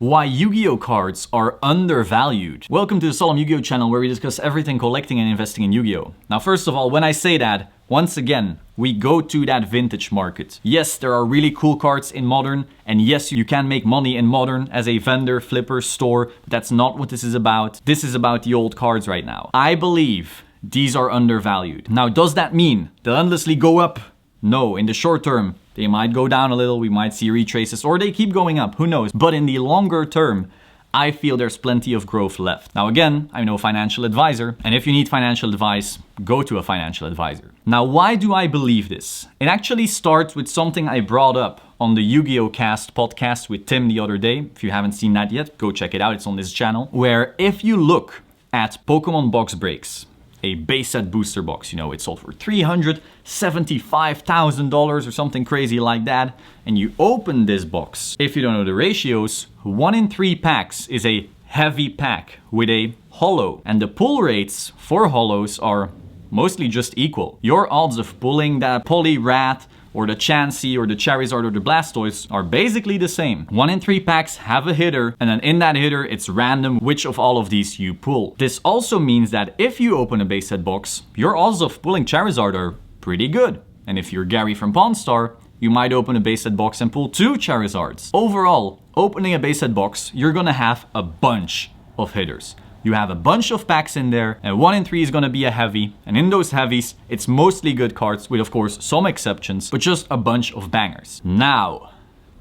Why Yu-Gi-Oh cards are undervalued. Welcome to the Solemn Yu-Gi-Oh channel where we discuss everything collecting and investing in Yu-Gi-Oh. Now first of all, when I say that, once again, we go to that vintage market. Yes, there are really cool cards in Modern, and yes, you can make money in Modern as a vendor, flipper, store, but that's not what this is about. This is about the old cards right now. I believe these are undervalued. Now, does that mean they'll endlessly go up? No, in the short term, they might go down a little, we might see retraces, or they keep going up, who knows. But in the longer term, I feel there's plenty of growth left. Now again, I'm no financial advisor, and if you need financial advice, go to a financial advisor. Now, why do I believe this? It actually starts with something I brought up on the Yu-Gi-Oh Cast podcast with Tim the other day. If you haven't seen that yet, go check it out, it's on this channel. Where if you look at Pokemon box breaks, a base set booster box, you know, it sold for $375,000 or something crazy like that, and you open this box. If you don't know the ratios, 1 in 3 packs is a heavy pack with a holo, and the pull rates for holos are mostly just equal. Your odds of pulling that Poliwrath or the Chansey or the Charizard or the Blastoise are basically the same. 1 in 3 packs have a hitter, and then in that hitter it's random which of all of these you pull. This also means that if you open a base set box, your odds of pulling Charizard are pretty good. And if you're Gary from Pawn Star, you might open a base set box and pull 2 Charizards. Overall, opening a base set box, you're gonna have a bunch of hitters. You have a bunch of packs in there, and 1 in 3 is gonna be a heavy, and in those heavies, it's mostly good cards, with of course some exceptions, but just a bunch of bangers. Now,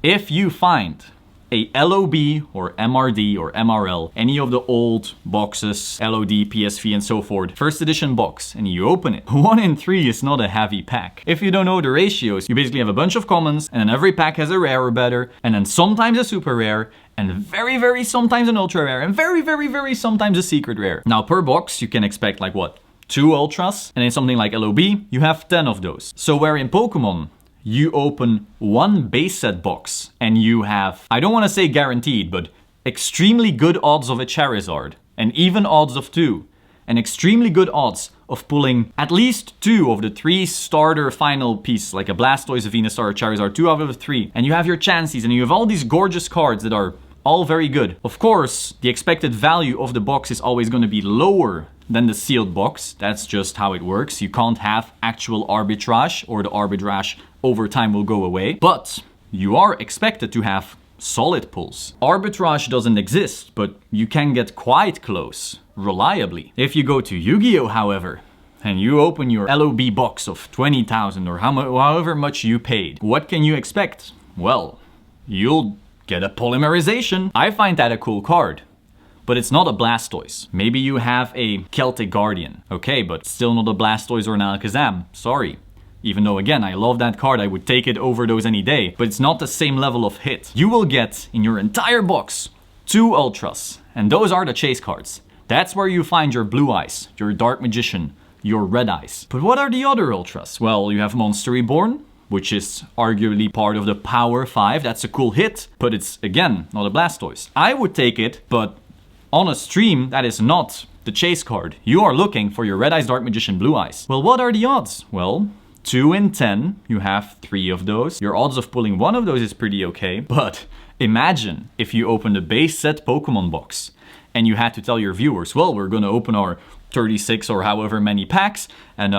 if you find a LOB or MRD or MRL, any of the old boxes, LOD, PSV and so forth, first edition box, and you open it, 1 in 3 is not a heavy pack. If you don't know the ratios, you basically have a bunch of commons, and then every pack has a rare or better, and then sometimes a super rare, and very sometimes an ultra rare, and very sometimes a secret rare. Now per box, you can expect like what? 2 ultras, and in something like LOB, you have 10 of those. So where in Pokemon, you open 1 base set box and you have, I don't want to say guaranteed, but extremely good odds of a Charizard, and even odds of 2, and extremely good odds of pulling at least 2 of the 3 starter final pieces, like a Blastoise, a Venusaur, a Charizard, 2 out of the 3, and you have your Chanseys, and you have all these gorgeous cards that are all very good. Of course, the expected value of the box is always going to be lower than the sealed box. That's just how it works. You can't have actual arbitrage, or the arbitrage over time will go away. But you are expected to have solid pulls. Arbitrage doesn't exist, but you can get quite close, reliably. If you go to Yu-Gi-Oh, however, and you open your LOB box of 20,000 or however much you paid, what can you expect? Well, you'll get a polymerization. I find that a cool card. But it's not a Blastoise. Maybe you have a Celtic Guardian. Okay, but still not a Blastoise or an Alakazam. Sorry. Even though, again, I love that card, I would take it over those any day. But it's not the same level of hit. You will get, in your entire box, 2 Ultras. And those are the chase cards. That's where you find your Blue Eyes, your Dark Magician, your Red Eyes. But what are the other Ultras? Well, you have Monster Reborn, which is arguably part of the Power 5. That's a cool hit, but it's, again, not a Blastoise. I would take it, but on a stream, that is not the chase card. You are looking for your Red Eyes, Dark Magician, Blue Eyes. Well, what are the odds? Well, 2 in 10, you have 3 of those. Your odds of pulling 1 of those is pretty okay. But imagine if you opened a base set Pokemon box and you had to tell your viewers, well, we're gonna open our 36 or however many packs, and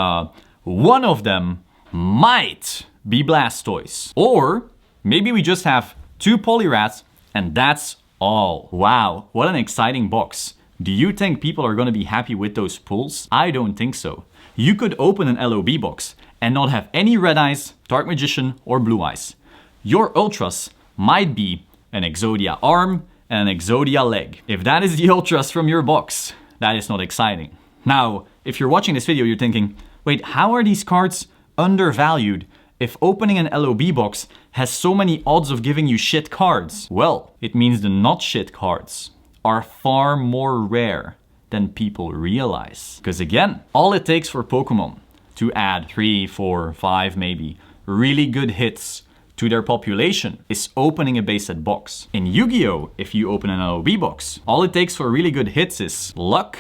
1 of them might be Blastoise. Or maybe we just have 2 Poliwraths and that's all. Wow, what an exciting box. Do you think people are gonna be happy with those pulls? I don't think so. You could open an LOB box and not have any Red Eyes, Dark Magician, or Blue Eyes. Your Ultras might be an Exodia arm and an Exodia leg. If that is the Ultras from your box, that is not exciting. Now, if you're watching this video, you're thinking, wait, how are these cards undervalued if opening an LOB box has so many odds of giving you shit cards? Well, it means the not shit cards are far more rare than people realize. Because again, all it takes for Pokemon to add 3, 4, 5 maybe really good hits to their population is opening a base set box. In Yu-Gi-Oh, if you open an LOB box, all it takes for really good hits is luck.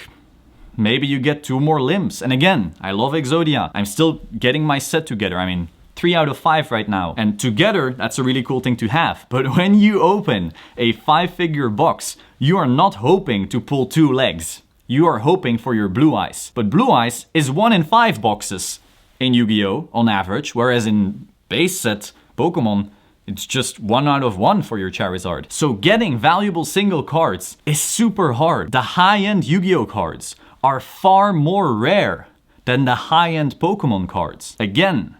Maybe you get 2 more limbs. And again, I love Exodia. I'm still getting my set together. I mean, 3 out of 5 right now. And together, that's a really cool thing to have. But when you open a 5-figure box, you are not hoping to pull 2 legs. You are hoping for your blue eyes. But blue eyes is 1 in 5 boxes in Yu-Gi-Oh! On average, whereas in base set Pokemon, it's just 1 out of 1 for your Charizard. So getting valuable single cards is super hard. The high-end Yu-Gi-Oh! Cards are far more rare than the high-end Pokemon cards. Again,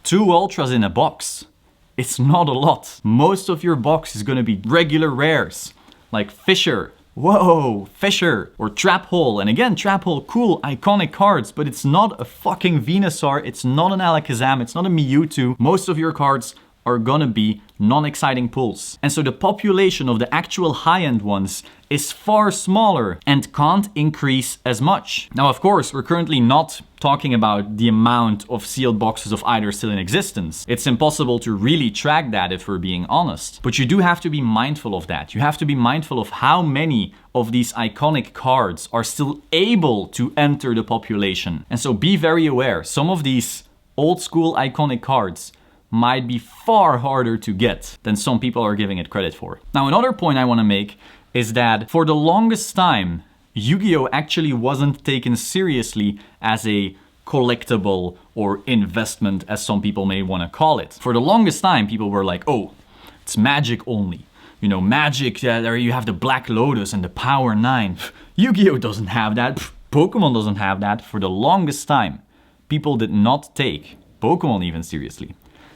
2 Ultras in a box. It's not a lot. Most of your box is gonna be regular rares, like Fisher. Whoa, Fisher, or Trap Hole. And again, Trap Hole, cool, iconic cards, but it's not a fucking Venusaur, it's not an Alakazam, it's not a Mewtwo. Most of your cards are gonna be non-exciting pulls. And so the population of the actual high-end ones is far smaller and can't increase as much. Now, of course, we're currently not talking about the amount of sealed boxes of either still in existence. It's impossible to really track that if we're being honest. But you do have to be mindful of that. You have to be mindful of how many of these iconic cards are still able to enter the population. And so be very aware. Some of these old school iconic cards might be far harder to get than some people are giving it credit for. Now, another point I want to make is that for the longest time, Yu-Gi-Oh! Actually wasn't taken seriously as a collectible or investment, as some people may want to call it. For the longest time, people were like, oh, it's Magic only. You know, Magic, there you have the Black Lotus and the Power 9. Yu-Gi-Oh! Doesn't have that. Pokemon doesn't have that. For the longest time, people did not take Pokemon even seriously.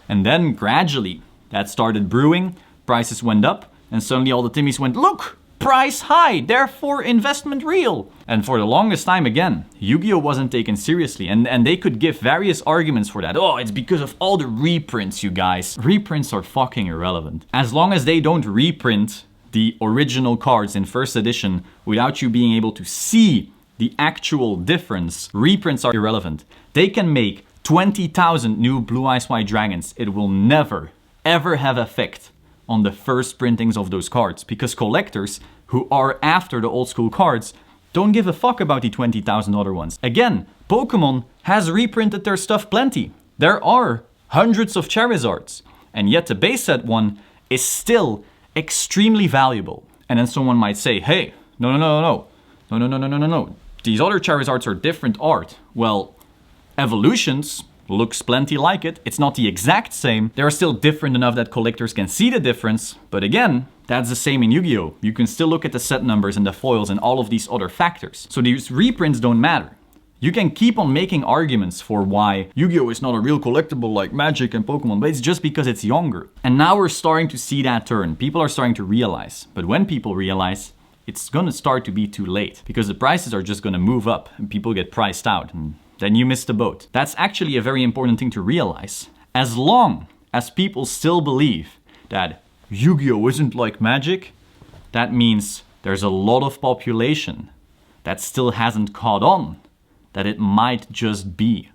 And then gradually that started brewing, prices went up, and suddenly all the Timmies went, look, price high, therefore investment real. And for the longest time, again, Yu-Gi-Oh! Wasn't taken seriously, and they could give various arguments for that. Oh, it's because of all the reprints, you guys. Reprints are fucking irrelevant. As long as they don't reprint the original cards in first edition without you being able to see the actual difference, reprints are irrelevant. They can make 20,000 new Blue Eyes White Dragons. It will never, ever have effect on the first printings of those cards, because collectors who are after the old school cards don't give a fuck about the 20,000 other ones. Again, Pokemon has reprinted their stuff plenty. There are hundreds of Charizards, and yet the base set one is still extremely valuable. And then someone might say, hey, no. These other Charizards are different art. Well, Evolutions looks plenty like it. It's not the exact same. They are still different enough that collectors can see the difference. But again, that's the same in Yu-Gi-Oh! You can still look at the set numbers and the foils and all of these other factors. So these reprints don't matter. You can keep on making arguments for why Yu-Gi-Oh! Is not a real collectible like Magic and Pokemon, but it's just because it's younger. And now we're starting to see that turn. People are starting to realize. But when people realize, it's gonna start to be too late, because the prices are just gonna move up and people get priced out. And then you miss the boat. That's actually a very important thing to realize. As long as people still believe that Yu-Gi-Oh! Isn't like Magic, that means there's a lot of population that still hasn't caught on that it might just be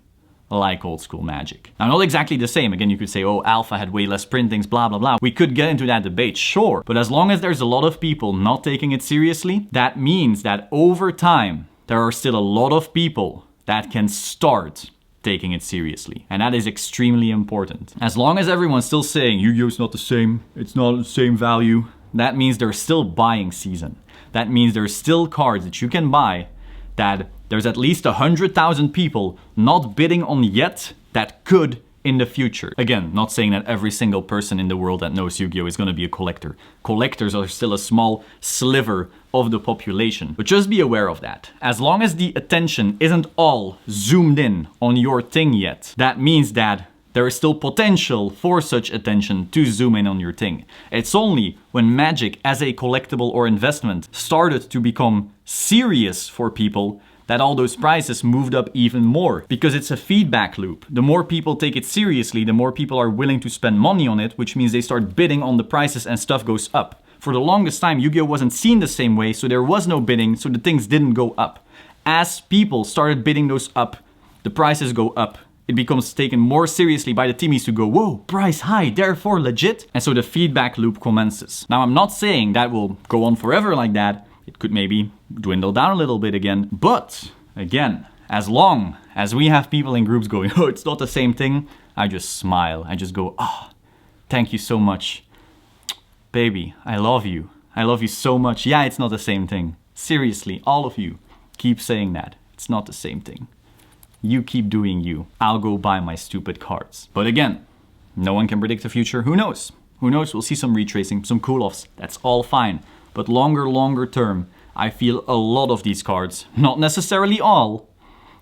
like old school Magic. Now, not exactly the same. Again, you could say, oh, Alpha had way less printings, blah, blah, blah. We could get into that debate, sure. But as long as there's a lot of people not taking it seriously, that means that over time, there are still a lot of people that can start taking it seriously. And that is extremely important. As long as everyone's still saying Yu-Gi-Oh's not the same, it's not the same value, that means there's still buying season. That means there's still cards that you can buy that there's at least 100,000 people not bidding on yet that could in the future. Again, not saying that every single person in the world that knows Yu-Gi-Oh! Is gonna be a collector. Collectors are still a small sliver of the population. But just be aware of that. As long as the attention isn't all zoomed in on your thing yet, that means that there is still potential for such attention to zoom in on your thing. It's only when Magic as a collectible or investment started to become serious for people that all those prices moved up even more, because it's a feedback loop. The more people take it seriously, the more people are willing to spend money on it, which means they start bidding on the prices and stuff goes up. For the longest time, Yu-Gi-Oh! Wasn't seen the same way, so there was no bidding, so the things didn't go up. As people started bidding those up, the prices go up. It becomes taken more seriously by the teamies to go, whoa, price high, therefore legit. And so the feedback loop commences. Now, I'm not saying that will go on forever like that. It could maybe dwindle down a little bit again. But again, as long as we have people in groups going, oh, it's not the same thing, I just smile. I just go, ah, thank you so much. Baby, I love you. I love you so much. Yeah, it's not the same thing. Seriously, all of you, keep saying that. It's not the same thing. You keep doing you. I'll go buy my stupid cards. But again, no one can predict the future. Who knows? Who knows? We'll see some retracing, some cool-offs. That's all fine. But longer term, I feel a lot of these cards, not necessarily all,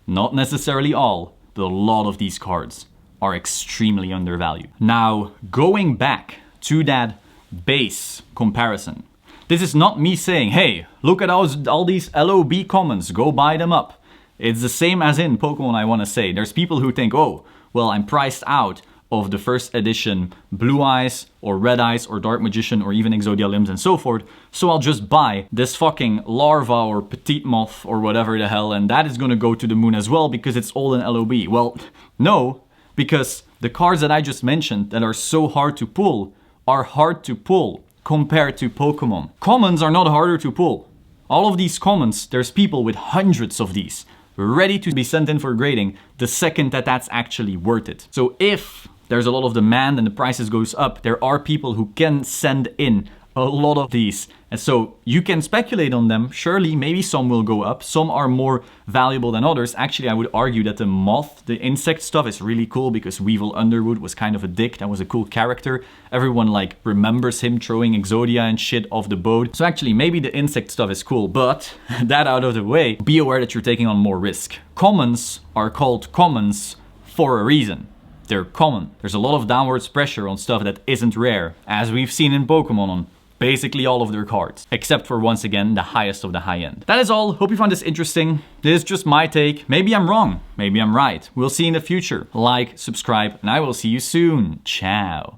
but a lot of these cards are extremely undervalued. Now, going back to that base comparison, this is not me saying, hey, look at all these LOB commons, go buy them up. It's the same as in Pokemon, I want to say. There's people who think, oh, well, I'm priced out of the first edition Blue Eyes or Red Eyes or Dark Magician or even Exodia Limbs and so forth, so I'll just buy this fucking Larva or Petite Moth or whatever the hell, and that is gonna go to the moon as well because it's all in LOB. Well, no, because the cards that I just mentioned that are so hard to pull are hard to pull compared to Pokemon. Commons are not harder to pull. All of these commons, there's people with hundreds of these ready to be sent in for grading the second that that's actually worth it. So if there's a lot of demand and the prices goes up, there are people who can send in a lot of these. And so you can speculate on them. Surely, maybe some will go up. Some are more valuable than others. Actually, I would argue that the moth, the insect stuff is really cool because Weevil Underwood was kind of a dick. That was a cool character. Everyone like remembers him throwing Exodia and shit off the boat. So actually, maybe the insect stuff is cool, but that out of the way, be aware that you're taking on more risk. Commons are called commons for a reason. They're common. There's a lot of downwards pressure on stuff that isn't rare, as we've seen in Pokemon on basically all of their cards, except for, once again, the highest of the high end. That is all. Hope you found this interesting. This is just my take. Maybe I'm wrong. Maybe I'm right. We'll see in the future. Like, subscribe, and I will see you soon. Ciao.